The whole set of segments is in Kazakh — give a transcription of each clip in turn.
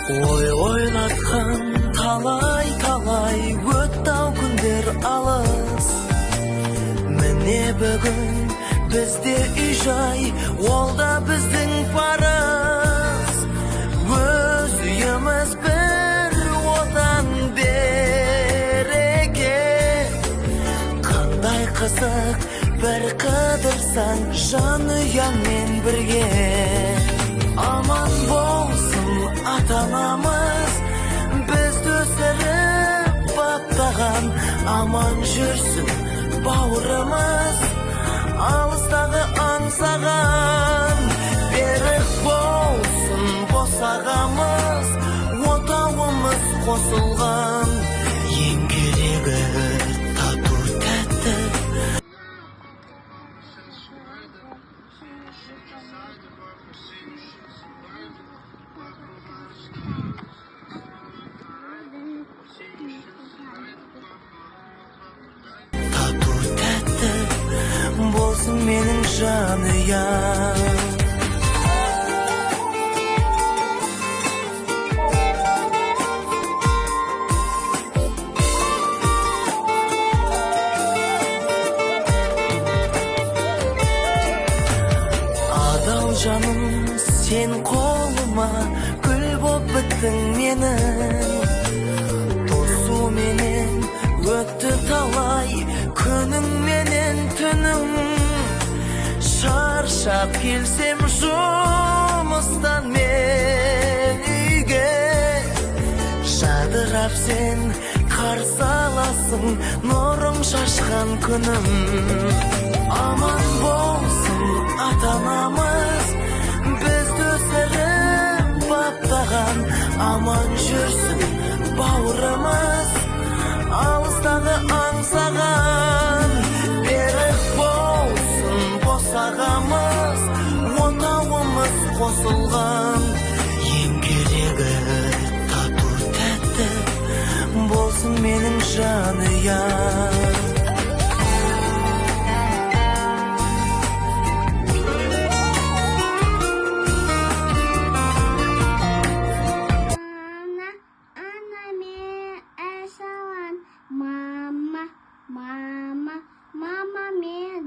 Ой, ойлатқан талай өтті-ау күндер алыс. Міне бүгін бізде үй-жай, ол да біздің парыз. Өз үйіміз бір отан береке. Қандай қызық бір қыдырсаң жанұяңмен бірге. Аман болсын ата-анамыз, бізді өсіріп баптаған. Аман жүрсін бауырымыз, алыстағы аңсаған. Берік болсын босағамыз, отауымыз қосылған. Ең керегі тату тәтті. Тату тәтті болсын менің жанұям. Адал жаным сен қолыма, гүл боп біттің менің. Тосу менен өтті талай күнің менен түнің. Шаршап келсем жұмыстан мен үйге, жадырап сен қарсы аласың нұрың шашқан күнім. Аман болсын ата-анамыз, бізді өсіріп баптаған. Аман жүрсін бауырымыз, алыстағы аңсаған. Берік болсын босағамыз, отауымыз қосылған. Ең керегі тату тәтті болсын менің жанұям. Мама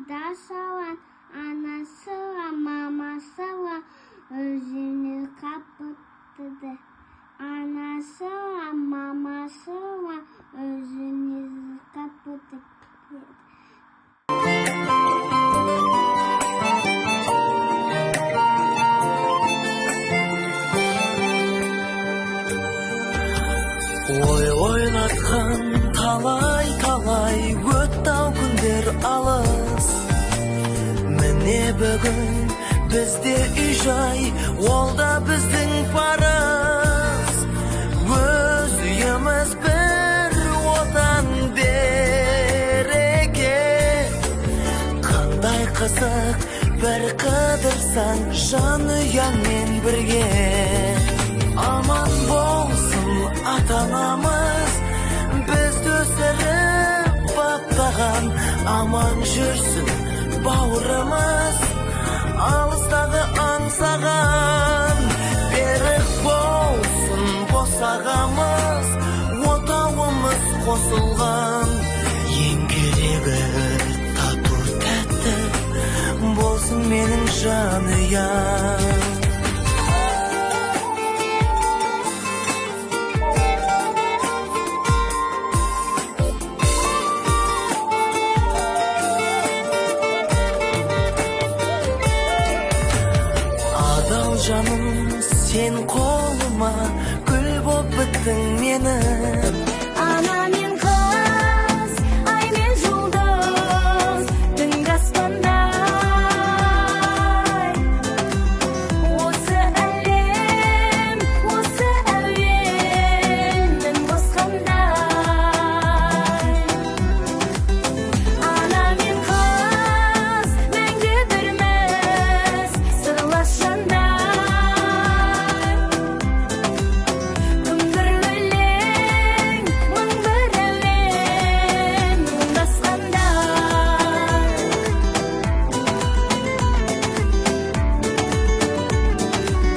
да салан, анасыға, мамасыға, өзіне қапыттыды. Анасыға, мамасыға, өзіне қапыттыды. Ой, ойлатқан талай өтті-ау күндер алыс. Міне бүгін бізде үй-жай, ол да біздің парыз. Өз үйіміз бір отан береке. Қандай қызық бір қыдырсаң жанұяңмен бірге. Аман болсын ата-анамыз, бізді өсіріп баптаған. Аман жүрсін бауырымыз, алыстағы аңсаған. Берік болсын босағамыз, отауымыз қосылған. Ең керегі тату тәтті болсын менің жанұям. Жаным сен қолыма, гүл боп біттің менің.